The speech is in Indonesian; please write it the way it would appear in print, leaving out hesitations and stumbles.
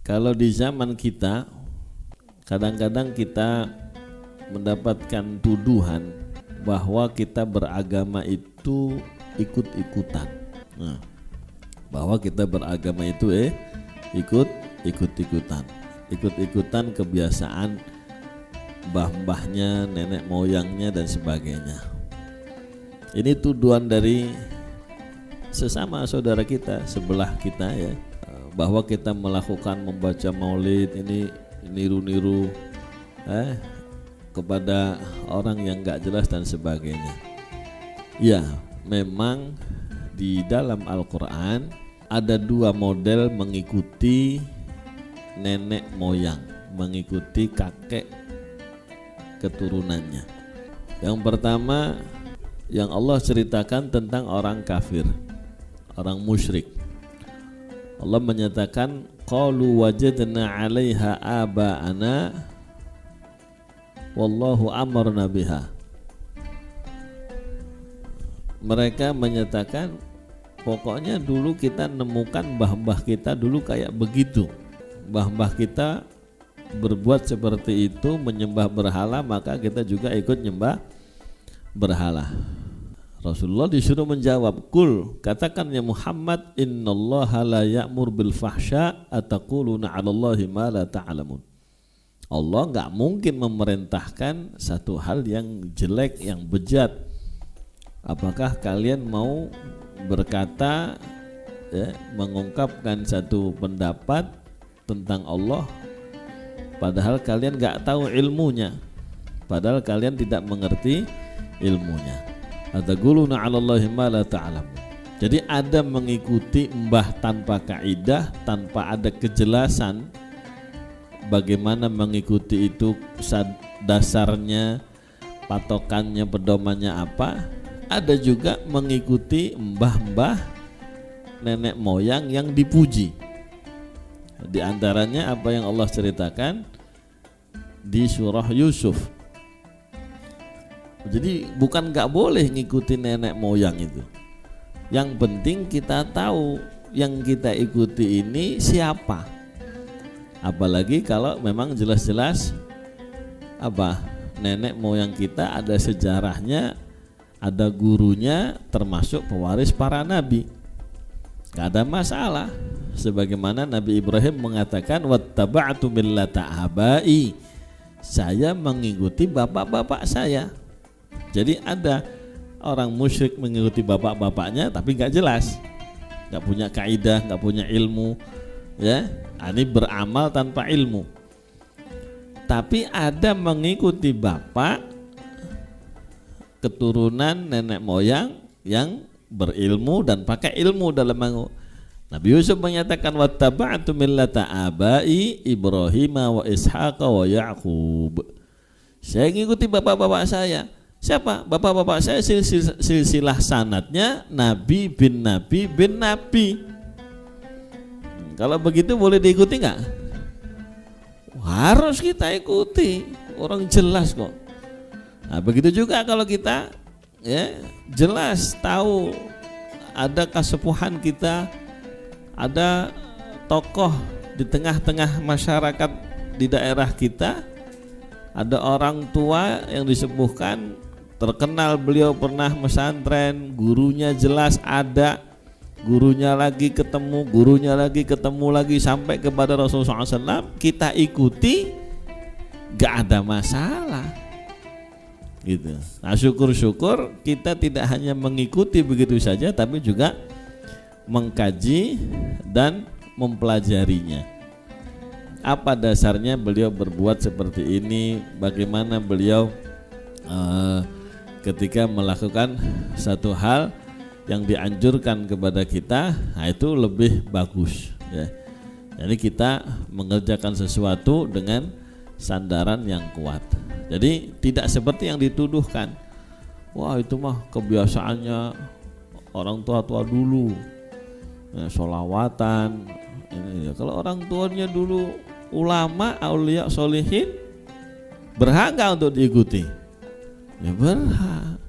Kalau di zaman kita, kadang-kadang kita mendapatkan tuduhan bahwa kita beragama itu ikut-ikutan. Nah, bahwa kita beragama itu ikut-ikutan kebiasaan mbah-mbahnya, nenek moyangnya dan sebagainya. Ini tuduhan dari sesama saudara kita, sebelah kita ya, bahwa kita melakukan membaca maulid ini niru-niru kepada orang yang gak jelas dan sebagainya. Ya, memang di dalam Al-Quran ada dua model mengikuti nenek moyang, mengikuti kakek keturunannya. Yang pertama yang Allah ceritakan tentang orang kafir, orang musyrik. Allah menyatakan qalu wajadna 'alaiha aba'ana wallahu amarna biha. Mereka menyatakan pokoknya dulu kita nemukan mbah-mbah kita dulu kayak begitu. Mbah-mbah kita berbuat seperti itu, menyembah berhala, maka kita juga ikut nyembah berhala. Rasulullah disuruh menjawab, kul, katakan ya Muhammad, innallaha la ya'mur bil fahsya ataquluna 'alallahi ma la ta'lamun. Allah enggak mungkin memerintahkan satu hal yang jelek, yang bejat. Apakah kalian mau berkata ya, mengungkapkan satu pendapat tentang Allah padahal kalian enggak tahu ilmunya, padahal kalian tidak mengerti ilmunya. Ataquluna 'alallahi ma la ta'lamun. Jadi ada mengikuti mbah tanpa kaidah, tanpa ada kejelasan bagaimana mengikuti itu, dasarnya, patokannya, pedomannya apa. Ada juga mengikuti mbah-mbah nenek moyang yang dipuji. Di antaranya apa yang Allah ceritakan di surah Yusuf. Jadi bukan gak boleh ngikuti nenek moyang itu. Yang penting kita tahu yang kita ikuti ini siapa. Apalagi kalau memang jelas-jelas apa, nenek moyang kita ada sejarahnya, ada gurunya, termasuk pewaris para nabi. Gak ada masalah. Sebagaimana Nabi Ibrahim mengatakan wattaba'tu millata abai, saya mengikuti bapak-bapak saya. Jadi ada orang musyrik mengikuti bapak-bapaknya tapi gak jelas, gak punya kaidah, gak punya ilmu ya. Ini beramal tanpa ilmu. Tapi ada mengikuti bapak keturunan nenek moyang yang berilmu dan pakai ilmu dalam Nabi Yusuf menyatakan wattaba'tu millata abai Ibrahim wa Ishaq wa Ya'qub. Saya mengikuti bapak-bapak saya. Siapa? Bapak-bapak saya silsilah sanadnya Nabi bin Nabi bin Nabi. Kalau begitu boleh diikuti nggak? Harus kita ikuti. Orang jelas kok. Nah, begitu juga kalau kita ya jelas tahu ada kesepuhan kita, ada tokoh di tengah-tengah masyarakat di daerah kita, ada orang tua yang disepuhkan, terkenal beliau pernah pesantren, gurunya jelas ada, gurunya lagi ketemu lagi sampai kepada Rasulullah SAW, kita ikuti, gak ada masalah gitu. Nah, syukur-syukur kita tidak hanya mengikuti begitu saja, tapi juga mengkaji dan mempelajarinya. Apa dasarnya beliau berbuat seperti ini, bagaimana beliau ketika melakukan satu hal yang dianjurkan kepada kita, nah itu lebih bagus ya. Jadi kita mengerjakan sesuatu dengan sandaran yang kuat. Jadi tidak seperti yang dituduhkan, wah itu mah kebiasaannya orang tua-tua dulu ya, sholawatan ini ya. Kalau orang tuanya dulu ulama, aulia, solihin, berhak gak untuk diikuti? Ya berhak.